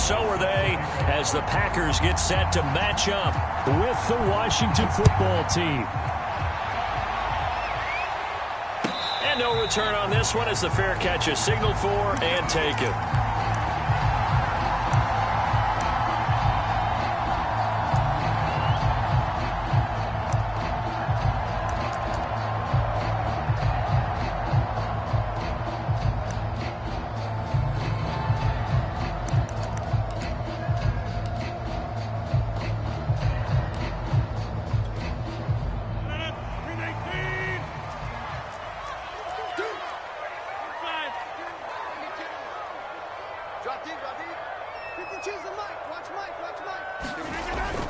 so are they, as the Packers get set to match up with the Washington football team. And no return on this one as the fair catch is signaled for and taken.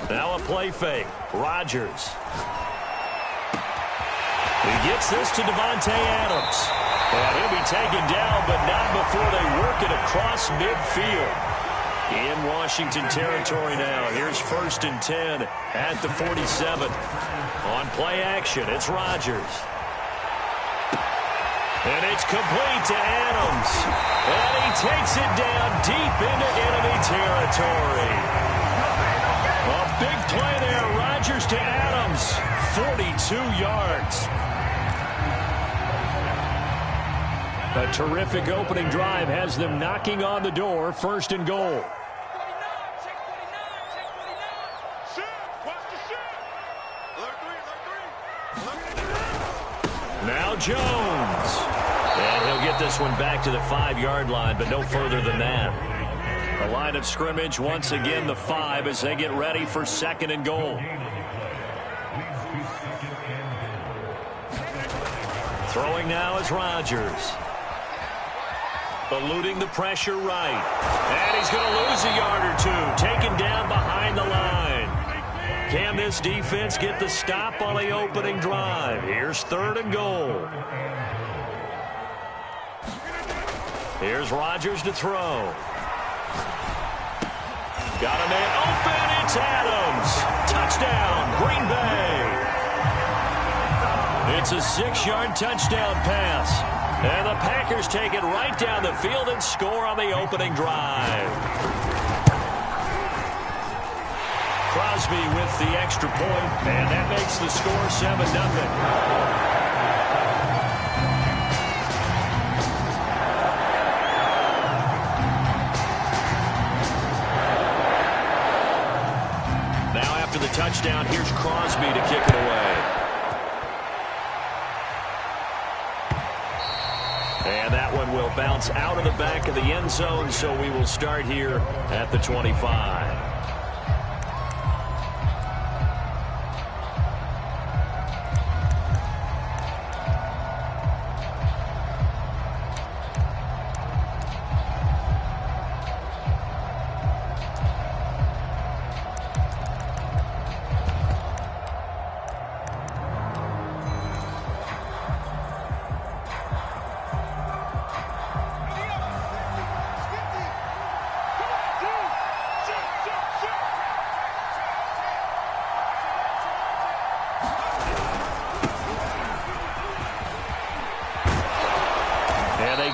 Now a play fake. Rodgers. He gets this to Davante Adams. And he'll be taken down, but not before they work it across midfield. In Washington territory now. Here's 1st and 10 at the 47. On play action, it's Rodgers. And it's complete to Adams. And he takes it down deep into enemy territory. A big play there. Rodgers to Adams. 42 yards. A terrific opening drive has them knocking on the door. 1st and goal. Now Jones. And he'll get this one back to the 5-yard line, but no further than that. The line of scrimmage, once again, the 5 as they get ready for 2nd and goal. Throwing now is Rodgers. Eluding the pressure right. And he's going to lose a yard or two. Taken down behind the line. Can this defense get the stop on the opening drive? Here's 3rd and goal. Here's Rodgers to throw. Got a man open. It's Adams. Touchdown, Green Bay. It's a 6-yard touchdown pass. And the Packers take it right down the field and score on the opening drive. Crosby with the extra point, and that makes the score 7-0. The touchdown, here's Crosby to kick it away. And that one will bounce out of the back of the end zone, so we will start here at the 25.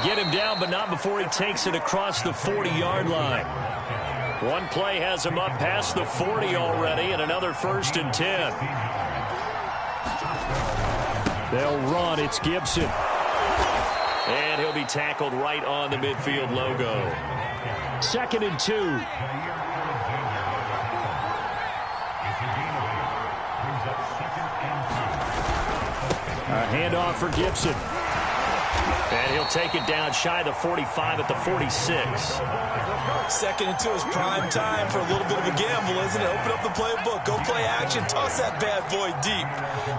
Get him down, but not before he takes it across the 40-yard line. One play has him up past the 40 already, and another 1st and 10. They'll run. It's Gibson. And he'll be tackled right on the midfield logo. 2nd and 2. A handoff for Gibson. And he'll take it down shy of the 45 at the 46. 2nd and 2 is prime time for a little bit of a gamble, isn't it? Open up the playbook, go play action, toss that bad boy deep.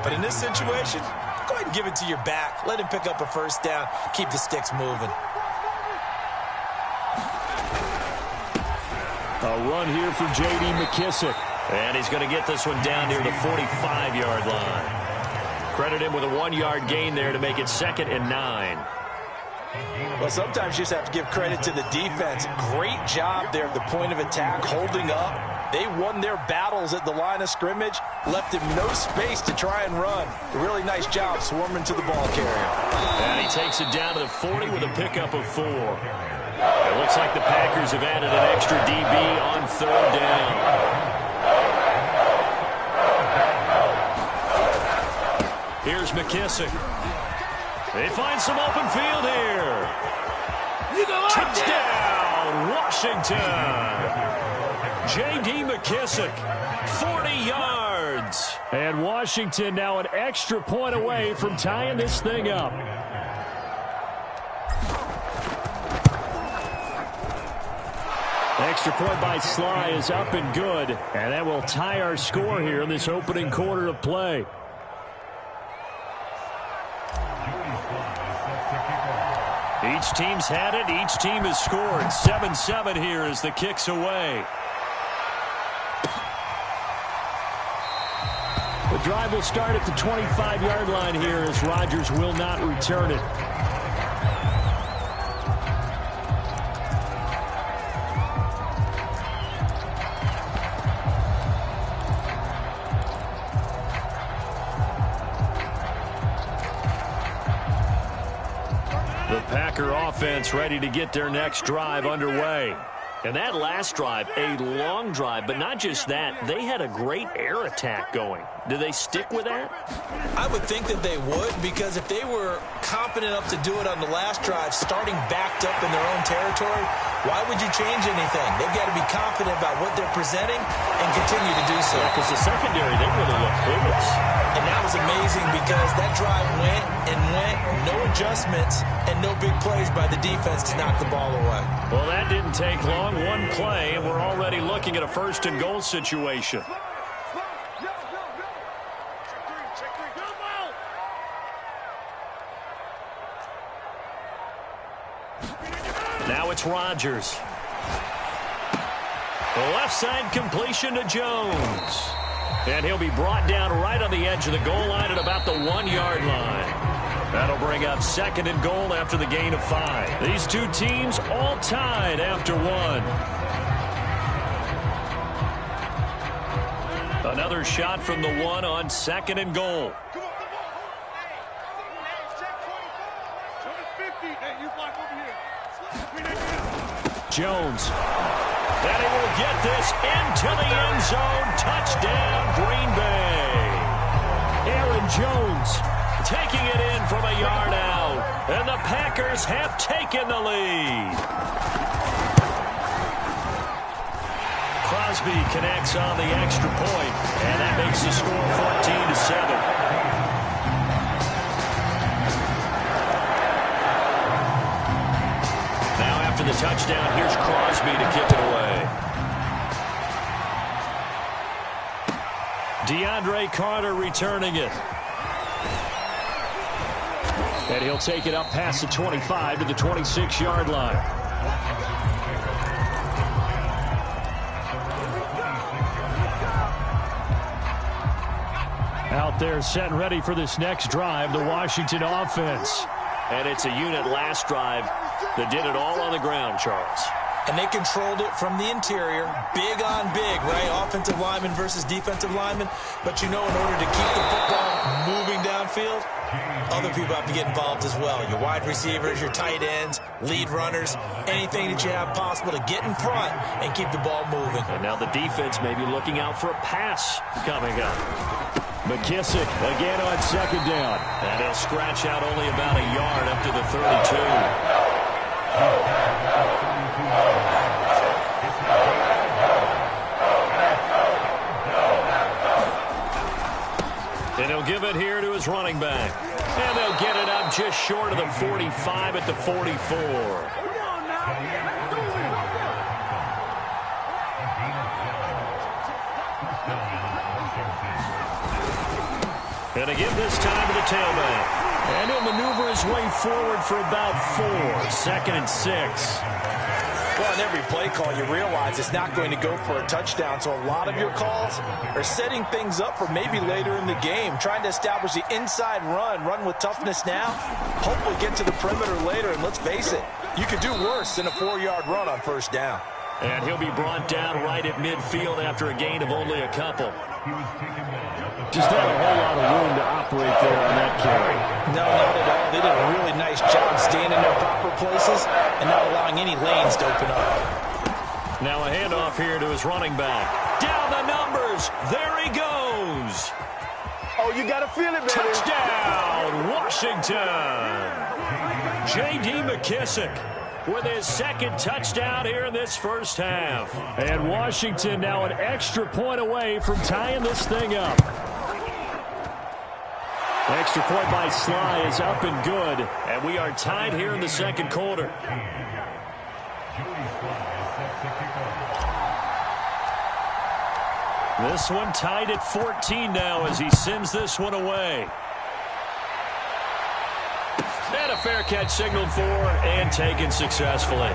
But in this situation, go ahead and give it to your back. Let him pick up a 1st down. Keep the sticks moving. A run here for J.D. McKissick. And he's going to get this one down near the 45-yard line. Credit him with a 1-yard gain there to make it 2nd and 9. Well, sometimes you just have to give credit to the defense. Great job there at the point of attack, holding up. They won their battles at the line of scrimmage, left him no space to try and run. A really nice job swarming to the ball carrier. And he takes it down to the 40 with a pickup of 4. It looks like the Packers have added an extra DB third down. Here's McKissick. They find some open field here. Touchdown, Washington. J.D. McKissick, 40 yards. And Washington now an extra point away from tying this thing up. Extra point by Sly is up and good. And that will tie our score here in this opening quarter of play. Each team's had it. Each team has scored. 7-7 here as the kick's away. The drive will start at the 25-yard line here as Rodgers will not return it. The Packer offense ready to get their next drive underway. And that last drive, a long drive, but not just that. They had a great air attack going. Do they stick with that? I would think that they would, because if they were competent enough to do it on the last drive, starting backed up in their own territory, why would you change anything? They've got to be confident about what they're presenting and continue to do so. Yeah, because the secondary, they really look clueless. And that was amazing because that drive went and went, no adjustments, and no big plays by the defense to knock the ball away. Well, that didn't take long. One play, and we're already looking at a first-and-goal situation. Now it's Rodgers. The left side completion to Jones. And he'll be brought down right on the edge of the goal line at about the 1-yard line. That'll bring up second and goal after the gain of 5. These two teams all tied after 1. Another shot from the 1 on second and goal. Jones. And he will get this into the end zone. Touchdown, Green Bay. Aaron Jones taking it in from a yard out. And the Packers have taken the lead. Crosby connects on the extra point, and that makes the score 14-7. After the touchdown, here's Crosby to kick it away. DeAndre Carter returning it. And he'll take it up past the 25 to the 26-yard line. Out there set and ready for this next drive, the Washington offense. And it's a unit last drive that did it all on the ground, Charles. And they controlled it from the interior, big on big, right? Offensive lineman versus defensive lineman. But you know, in order to keep the football moving downfield, other people have to get involved as well. Your wide receivers, your tight ends, lead runners, anything that you have possible to get in front and keep the ball moving. And now the defense may be looking out for a pass coming up. McKissick again on second down. And he'll scratch out only about a yard up to the 32. And he'll give it here to his running back. And they'll get it up just short of the 45 at the 44. And again this time to the tailback. And he'll maneuver his way forward for about 4. 2nd and 6. Well, in every play call, you realize it's not going to go for a touchdown. So a lot of your calls are setting things up for maybe later in the game, trying to establish the inside run with toughness now, hopefully get to the perimeter later. And let's face it, you could do worse than a 4-yard run on first down. And he'll be brought down right at midfield after a gain of only a couple. Just not a whole lot of room to operate there on that carry. No, not at all. They did a really nice job staying in their proper places and not allowing any lanes to open up. Now a handoff here to his running back. Down the numbers. There he goes. Oh, you got to feel it, baby. Touchdown, Washington. J.D. McKissick with his second touchdown here in this first half. And Washington now an extra point away from tying this thing up. Extra point by Sly is up and good. And we are tied here in the second quarter. This one tied at 14 now as he sends this one away. And a fair catch signaled for and taken successfully.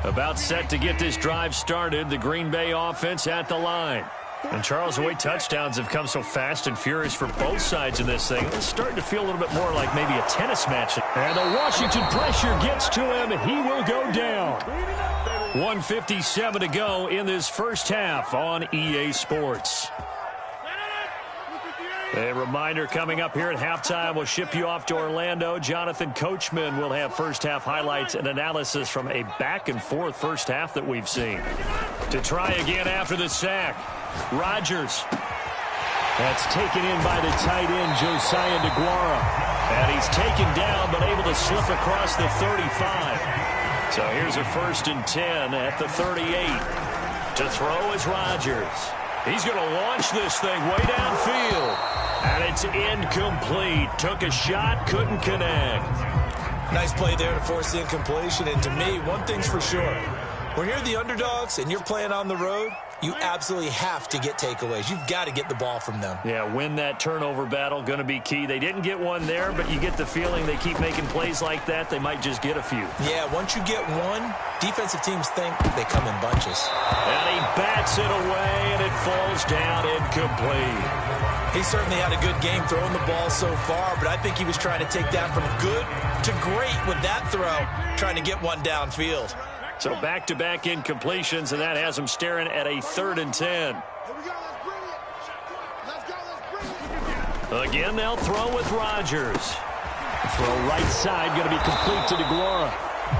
About set to get this drive started. The Green Bay offense at the line. And Charles, the way touchdowns have come so fast and furious for both sides in this thing, it's starting to feel a little bit more like maybe a tennis match. And the Washington pressure gets to him. He will go down. 1:57 to go in this first half on EA Sports. A reminder coming up here at halftime, we'll ship you off to Orlando. Jonathan Coachman will have first half highlights and analysis from a back and forth first half that we've seen. To try again after the sack, Rodgers. That's taken in by the tight end, Josiah DeGuara. And he's taken down but able to slip across the 35. So here's a 1st and 10 at the 38. To throw is Rodgers. He's going to launch this thing way downfield. And it's incomplete. Took a shot, couldn't connect. Nice play there to force the incompletion. And to me, one thing's for sure. When you're the underdogs and you're playing on the road, you absolutely have to get takeaways. You've got to get the ball from them. Yeah, win that turnover battle, going to be key. They didn't get one there, but you get the feeling they keep making plays like that, they might just get a few. Yeah, once you get one, defensive teams think they come in bunches. And he bats it away, and it falls down incomplete. He certainly had a good game throwing the ball so far, but I think he was trying to take that from good to great with that throw, trying to get one downfield. So back-to-back incompletions, and that has him staring at a 3rd and 10. Again, they'll throw with Rodgers. Throw right side, going to be complete to DeGuara.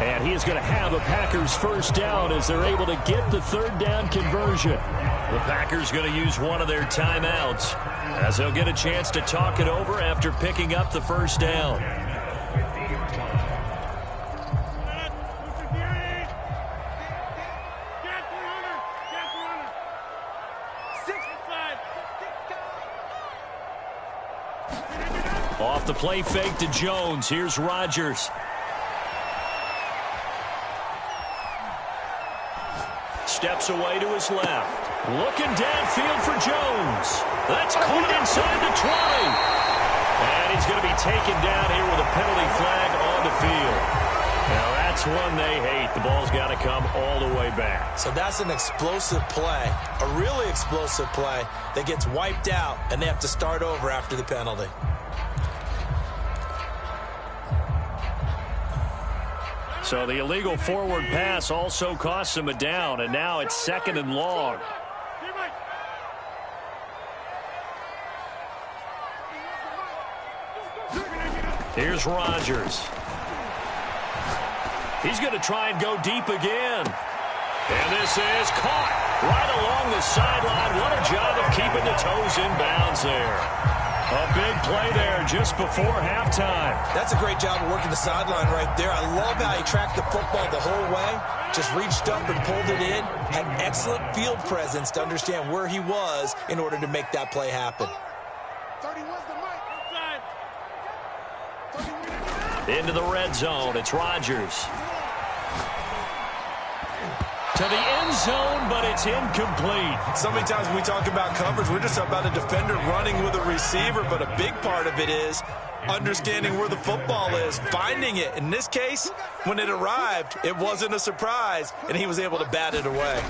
And he is going to have a Packers first down as they're able to get the 3rd down conversion. The Packers going to use one of their timeouts as they'll get a chance to talk it over after picking up the first down. Off the play fake to Jones. Here's Rodgers. Steps away to his left. Looking downfield for Jones. That's caught inside the 20. And he's going to be taken down here with a penalty flag on the field. Now that's one they hate. The ball's got to come all the way back. So that's an explosive play, a really explosive play that gets wiped out, and they have to start over after the penalty. So the illegal forward pass also costs him a down, and now it's 2nd and long. Here's Rodgers. He's going to try and go deep again. And this is caught right along the sideline. What a job of keeping the toes in bounds there. A big play there just before halftime. That's a great job of working the sideline right there. I love how he tracked the football the whole way. Just reached up and pulled it in. Had excellent field presence to understand where he was in order to make that play happen. Into the red zone. It's Rodgers. To the end zone, but it's incomplete. So many times when we talk about coverage, we're just about a defender running with a receiver, but a big part of it is understanding where the football is, finding it. In this case, when it arrived, it wasn't a surprise, and he was able to bat it away.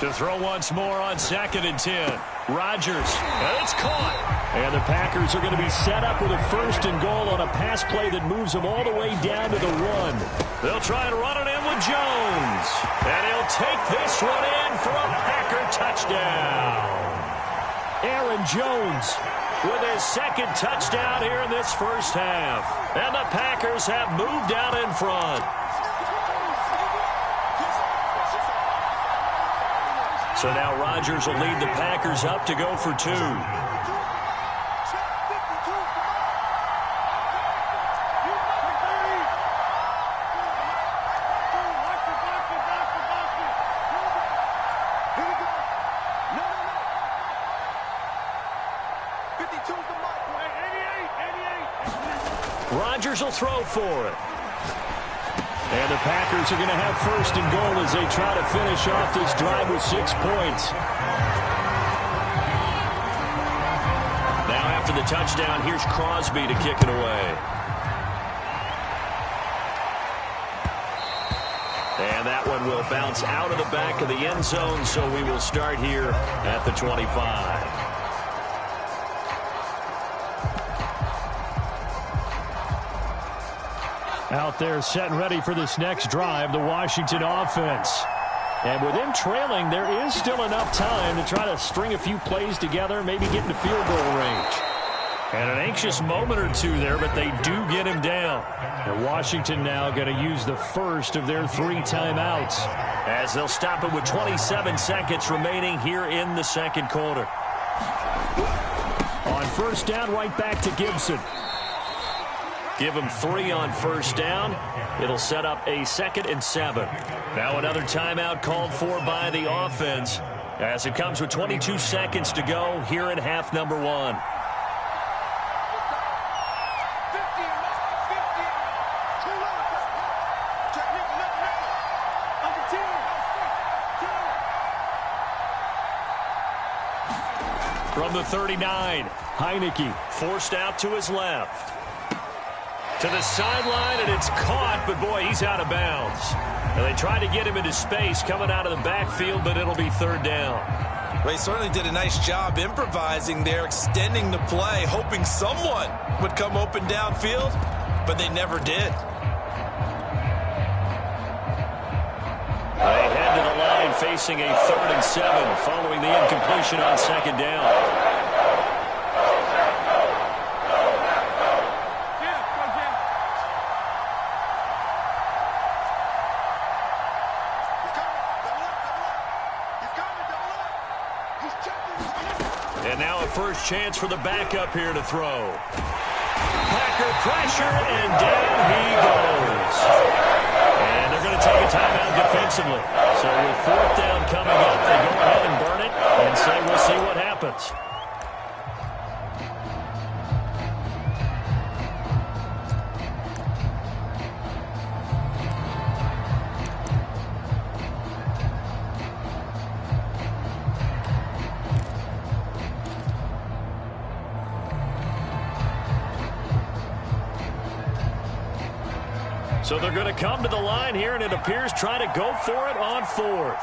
To throw once more on 2nd and 10. Rodgers, and it's caught. And the Packers are going to be set up with a 1st and goal on a pass play that moves them all the way down to the 1. They'll try and run it in with Jones. And he'll take this one in for a Packer touchdown. Aaron Jones with his 2nd touchdown here in this first half. And the Packers have moved out in front. So now Rodgers will lead the Packers up to go for 2. Rodgers will throw for it. And the Packers are going to have 1st and goal as they try to finish off this drive with 6 points. Now after the touchdown, here's Crosby to kick it away. And that one will bounce out of the back of the end zone, so we will start here at the 25. Out there set and ready for this next drive, the Washington offense. And with them trailing, there is still enough time to try to string a few plays together, maybe get into field goal range. And an anxious moment or two there, but they do get him down. And Washington now going to use the 1st of their 3 timeouts, as they'll stop it with 27 seconds remaining here in the 2nd quarter. On 1st down, right back to Gibson. Give him 3 on 1st down. It'll set up a 2nd and 7. Now another timeout called for by the offense, as it comes with 22 seconds to go here in half number 1. From the 39, Heineke forced out to his left. To the sideline, and it's caught, but boy, he's out of bounds. And they tried to get him into space coming out of the backfield, but it'll be 3rd down. Well, he certainly did a nice job improvising there, extending the play, hoping someone would come open downfield, but they never did. They head to the line facing a 3rd and 7 following the incompletion on 2nd down. And now a first chance for the backup here to throw. Packer pressure, and down he goes. And they're going to take a timeout defensively. So with 4th down coming up, they go ahead and burn it and say we'll see what happens. So they're going to come to the line here, and it appears trying to go for it on 4th.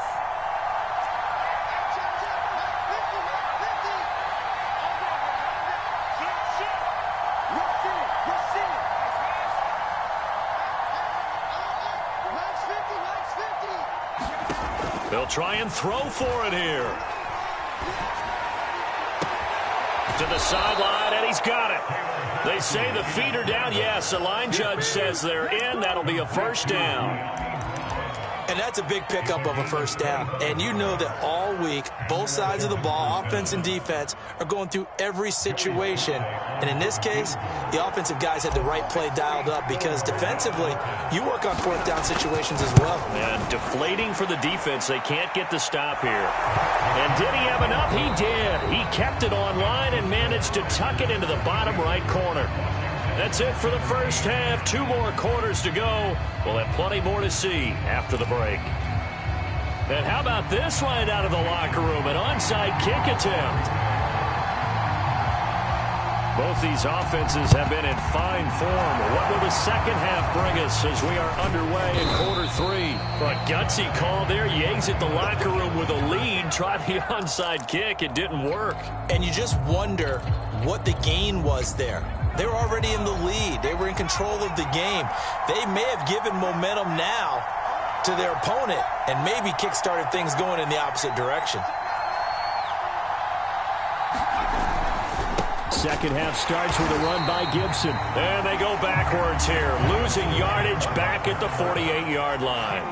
They'll try and throw for it here. To the sideline, and he's got it. They say the feet are down. Yes, the line judge says they're in. That'll be a 1st down. And that's a big pickup of a 1st down. And you know that all week, both sides of the ball, offense and defense, are going through every situation. And in this case, the offensive guys had the right play dialed up, because defensively, you work on 4th down situations as well. And deflating for the defense. They can't get the stop here. And did he have enough? He did. He kept it online and managed to tuck it into the bottom right corner. That's it for the first half. 2 more quarters to go. We'll have plenty more to see after the break. And how about this right out of the locker room? An onside kick attempt. Both these offenses have been in fine form. What will the second half bring us as we are underway in quarter 3? A gutsy call there. You exit the locker room with a lead. Tried the onside kick. It didn't work. And you just wonder what the gain was there. They were already in the lead. They were in control of the game. They may have given momentum now to their opponent and maybe kick-started things going in the opposite direction. Second half starts with a run by Gibson. And they go backwards here, losing yardage back at the 48-yard line.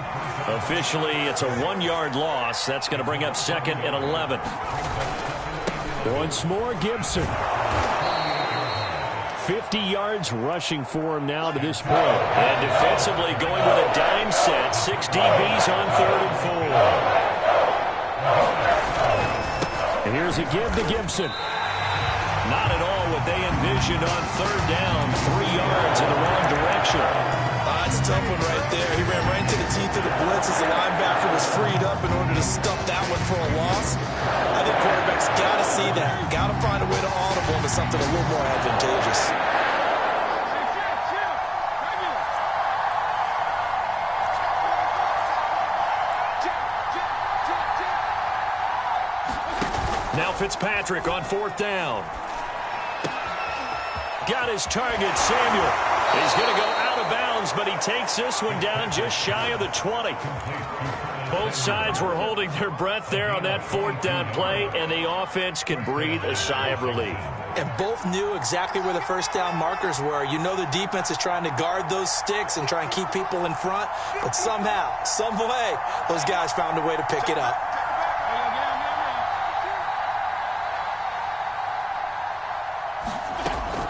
Officially, it's a 1-yard loss. That's going to bring up 2nd and 11. Once more, Gibson. 50 yards rushing for him now to this point. And defensively going with a dime set. 6 DBs on 3rd and 4. And here's a give to Gibson. Not at all what they envisioned on 3rd down. 3 yards in the wrong direction. That's a tough one right there. He ran right into the teeth of the blitz as the linebacker was freed up in order to stuff that one for a loss. I think quarterbacks got to see that. Got to find a way to audible into something a little more advantageous. Now Fitzpatrick on 4th down. Got his target, Samuel. He's going to go out of bounds, but he takes this one down just shy of the 20. Both sides were holding their breath there on that 4th down play, and the offense can breathe a sigh of relief. And both knew exactly where the first down markers were. You know the defense is trying to guard those sticks and try and keep people in front, but somehow, some way, those guys found a way to pick it up.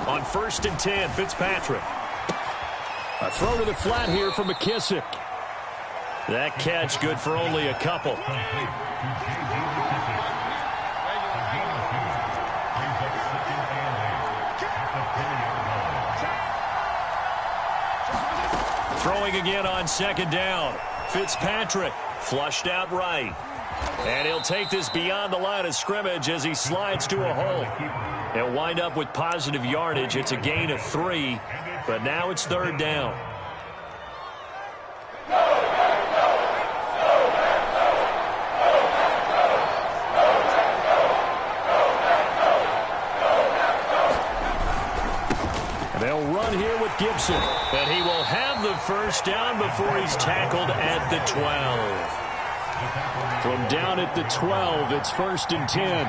On 1st and 10, Fitzpatrick. A throw to the flat here from McKissick. That catch good for only a couple. Throwing again on 2nd down. Fitzpatrick flushed out right. And he'll take this beyond the line of scrimmage as he slides to a hole. He'll wind up with positive yardage. It's a gain of 3, but now it's 3rd down. They'll run here with Gibson, and he will have the first down before he's tackled at the 12. From down at the 12, it's 1st and 10.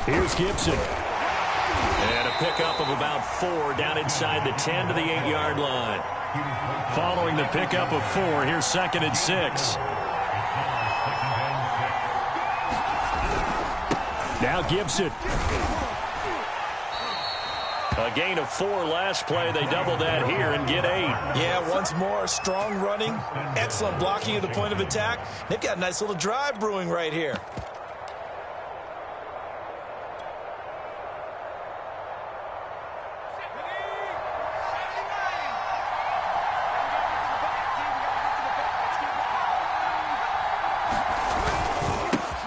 Here's Gibson. And a pickup of about 4 down inside the 10 to the 8-yard line. Following the pickup of 4, here's 2nd and 6. Now Gibson. A gain of 4 last play. They double that here and get 8. Yeah, once more, strong running, excellent blocking at the point of attack. They've got a nice little drive brewing right here.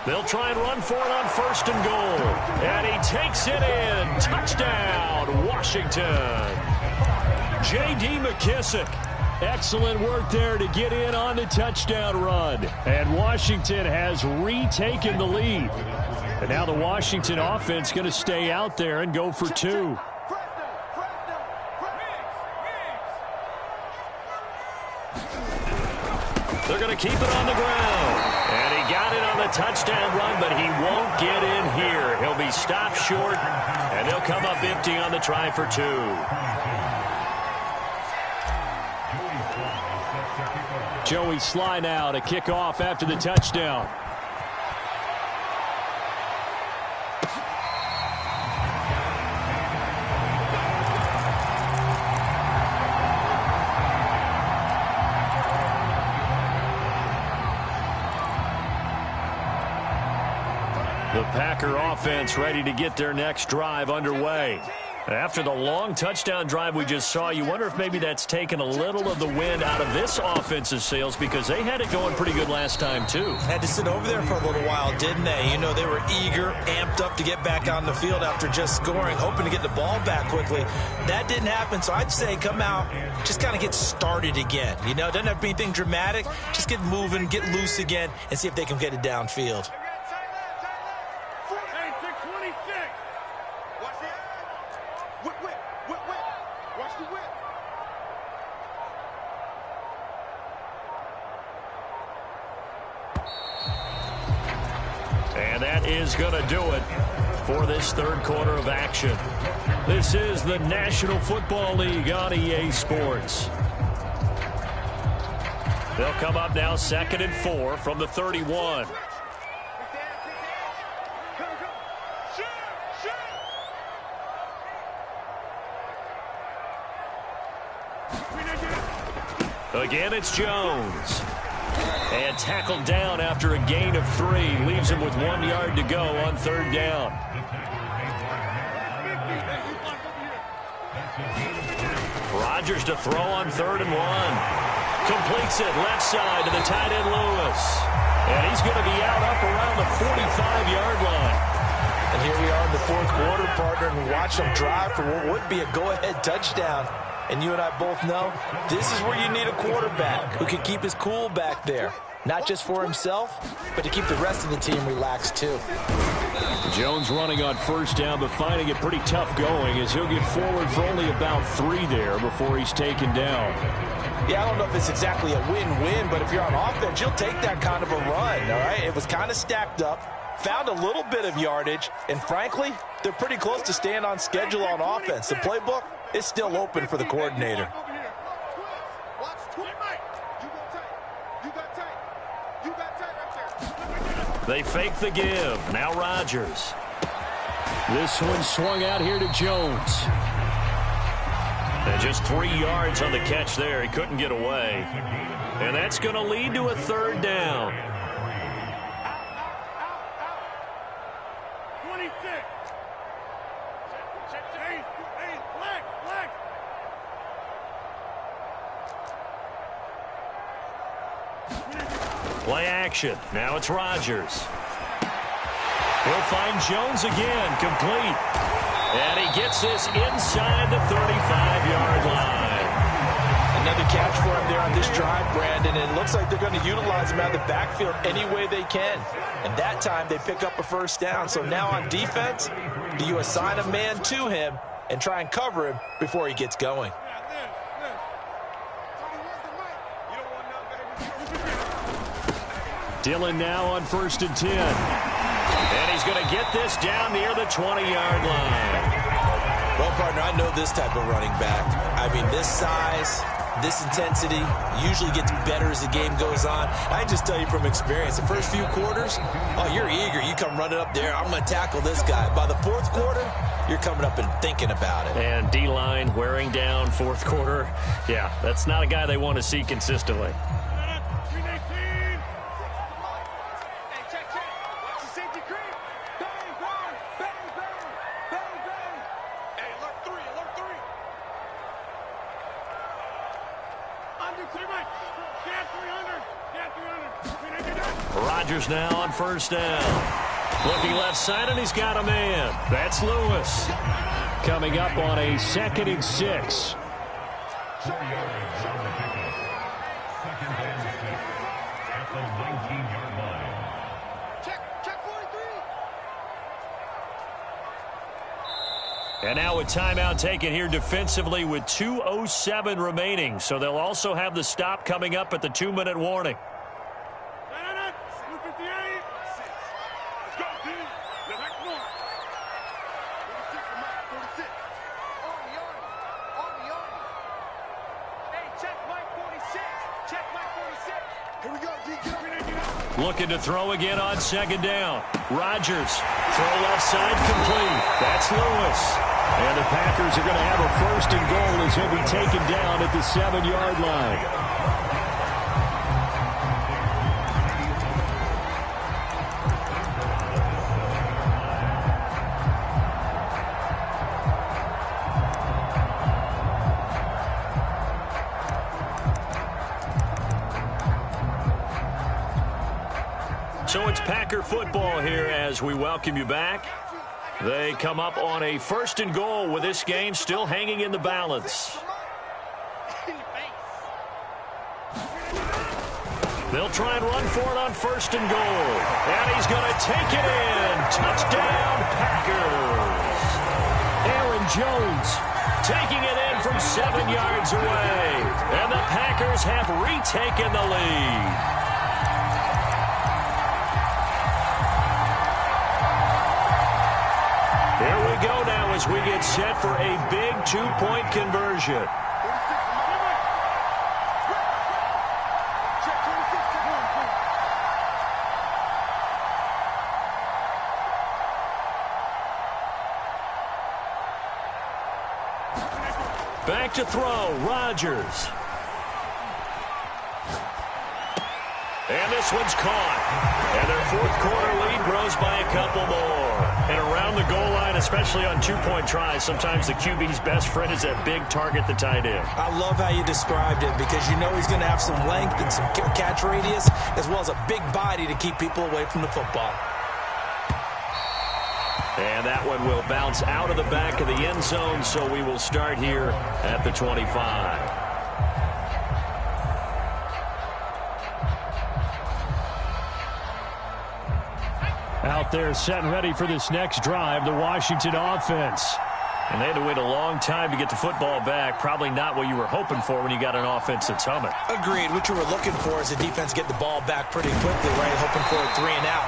They'll try and run for it on 1st and goal. And he takes it in. Touchdown, Washington. J.D. McKissick. Excellent work there to get in on the touchdown run. And Washington has retaken the lead. And now the Washington offense going to stay out there and go for 2. They're going to keep it on the ground. And he got it on the touchdown run, but he won't get in here. He'll be stopped short, and they'll come up empty on the try for 2. Joey Sly now to kick off after the touchdown. The Packer offense ready to get their next drive underway. After the long touchdown drive we just saw, you wonder if maybe that's taken a little of the wind out of this offense's sails because they had it going pretty good last time, too. Had to sit over there for a little while, didn't they? You know, they were eager, amped up to get back on the field after just scoring, hoping to get the ball back quickly. That didn't happen, so I'd say come out, just kind of get started again. You know, doesn't have to be anything dramatic. Just get moving, get loose again, and see if they can get it downfield. And that is going to do it for this third quarter of action. This is the National Football League on EA Sports. They'll come up now 2nd and 4 from the 31. Again, it's Jones. And tackled down after a gain of 3. Leaves him with 1 yard to go on 3rd down. Rodgers to throw on 3rd and 1. Completes it left side to the tight end Lewis. And he's going to be out up around the 45-yard line. And here we are in the 4th quarter, partner, and watch them drive for what would be a go-ahead touchdown. And you and I both know this is where you need a quarterback who can keep his cool back there. Not just for himself, but to keep the rest of the team relaxed too. Jones running on 1st down, but finding it pretty tough going as he'll get forward for only about 3 there before he's taken down. Yeah, I don't know if it's exactly a win-win, but if you're on offense, you'll take that kind of a run, all right? It was kind of stacked up, found a little bit of yardage, and frankly, they're pretty close to staying on schedule on offense. The playbook is still open for the coordinator. They fake the give. Now Rodgers. This one swung out here to Jones. And just 3 yards on the catch there. He couldn't get away. And that's going to lead to a 3rd down. 26. Play action. Now it's Rodgers. He'll find Jones again. Complete. And he gets this inside the 35-yard line. Another catch for him there on this drive, Brandon. And it looks like they're going to utilize him out of the backfield any way they can. And that time they pick up a 1st down. So now on defense, do you assign a man to him and try and cover him before he gets going? Dillon now on 1st and 10. And he's going to get this down near the 20-yard line. Well, partner, I know this type of running back. I mean, this size, this intensity usually gets better as the game goes on. I just tell you from experience, the first few quarters, oh, you're eager. You come running up there, I'm going to tackle this guy. By the 4th quarter, you're coming up and thinking about it. And D-line wearing down 4th quarter. Yeah, that's not a guy they want to see consistently. Rodgers now on 1st down. Looking left side, and he's got a man. That's Lewis. Coming up on a 2nd and 6. And now a timeout taken here defensively with 2:07 remaining. So they'll also have the stop coming up at the 2-minute warning. Looking to throw again on 2nd down. Rodgers, throw left side, complete. That's Lewis. And the Packers are going to have a 1st and goal as he'll be taken down at the 7-yard line. So it's Packer football here as we welcome you back. They come up on a 1st and goal with this game still hanging in the balance. They'll try and run for it on 1st and goal. And he's going to take it in. Touchdown, Packers. Aaron Jones taking it in from 7 yards away. And the Packers have retaken the lead. go now as we get set for a big two-point conversion. Back to throw, Rodgers. And this one's caught. And their fourth quarter lead grows by a couple more. And around the goal line, especially on two-point tries, sometimes the QB's best friend is that big target, the tight end. I love how you described it because you know he's going to have some length and some catch radius as well as a big body to keep people away from the football. And that one will bounce out of the back of the end zone, so we will start here at the 25. Out there set and ready for this next drive, the Washington offense. And they had to wait a long time to get the football back. Probably not what you were hoping for when you got an offense that's humming. Agreed. What you were looking for is the defense get the ball back pretty quickly, right? Hoping for a 3 and out.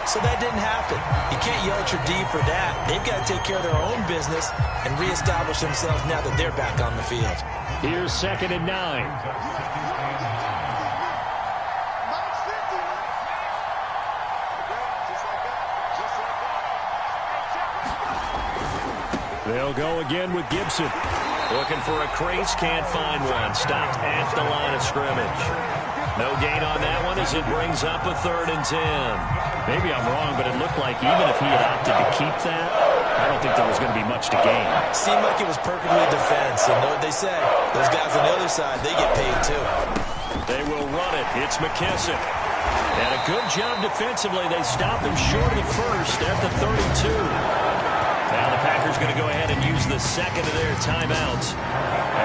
So that didn't happen. You can't yell at your D for that. They've got to take care of their own business and reestablish themselves now that they're back on the field. Here's 2nd and 9. They'll go again with Gibson. Looking for a crease, can't find one. Stopped at the line of scrimmage. No gain on that one as it brings up a 3rd and 10. Maybe I'm wrong, but it looked like even if he had opted to keep that, I don't think there was going to be much to gain. Seemed like it was perfectly defense. And know what they say? Those guys on the other side, they get paid too. They will run it. It's McKissick. And a good job defensively. They stopped him short of the first at the 32. Now the Packers going to go ahead and use the second of their timeouts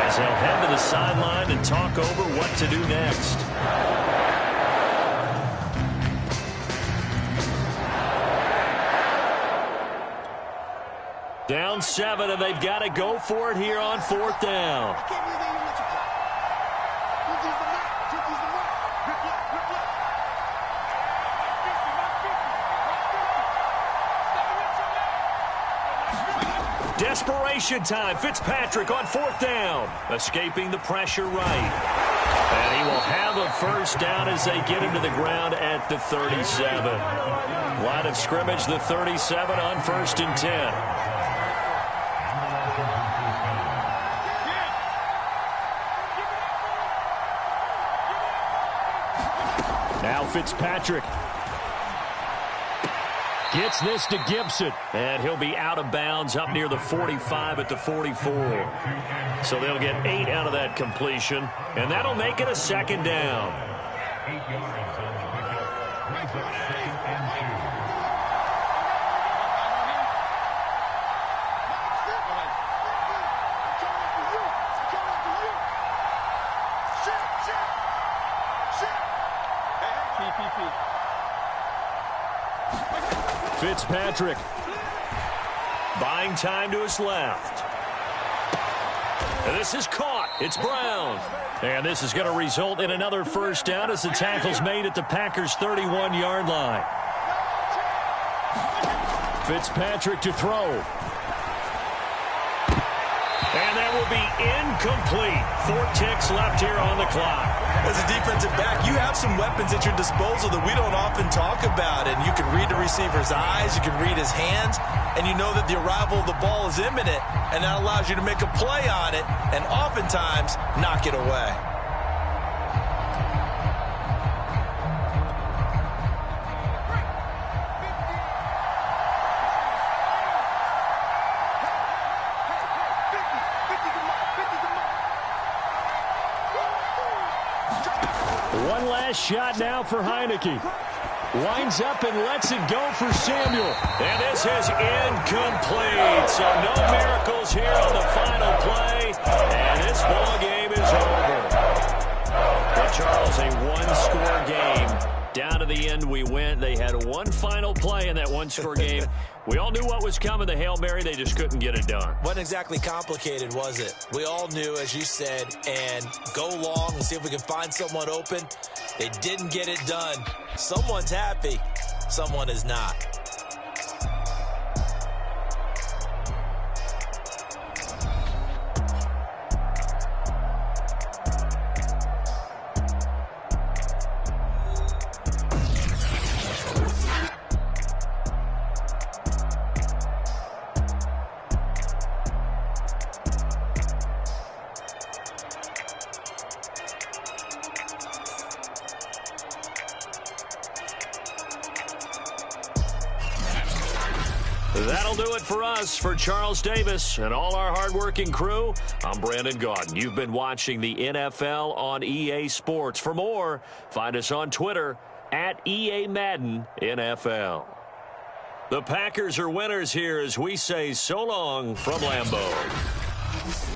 as they'll head to the sideline and talk over what to do next. Down 7, and they've got to go for it here on 4th down. Desperation time. Fitzpatrick on 4th down. Escaping the pressure right. And he will have a first down as they get him to the ground at the 37. Line of scrimmage, the 37 on 1st and 10. Now Fitzpatrick gets this to Gibson. And he'll be out of bounds up near the 45 at the 44. So they'll get 8 out of that completion. And that'll make it a 2nd down. Fitzpatrick buying time to his left. And this is caught. It's Brown. And this is going to result in another first down as the tackle's made at the Packers' 31-yard line. Fitzpatrick to throw. And that will be incomplete. 4 ticks left here on the clock. As a defensive back, you have some weapons at your disposal that we don't often talk about. And you can read the receiver's eyes, you can read his hands, and you know that the arrival of the ball is imminent, and that allows you to make a play on it and oftentimes knock it away. One last shot now for Heineke. Winds up and lets it go for Samuel. And this is incomplete. So no miracles here on the final play. And this ball game is over. But Charles, a one-score game. Down to the end we went. They had one final play in that one-score game. We all knew what was coming, the Hail Mary. They just couldn't get it done. Wasn't exactly complicated, was it? We all knew, as you said, and go long and see if we can find someone open. They didn't get it done. Someone's happy. Someone is not. That'll do it for us. For Charles Davis and all our hardworking crew, I'm Brandon Gaudin. You've been watching the NFL on EA Sports. For more, find us on Twitter at EA Madden NFL. The Packers are winners here as we say so long from Lambeau.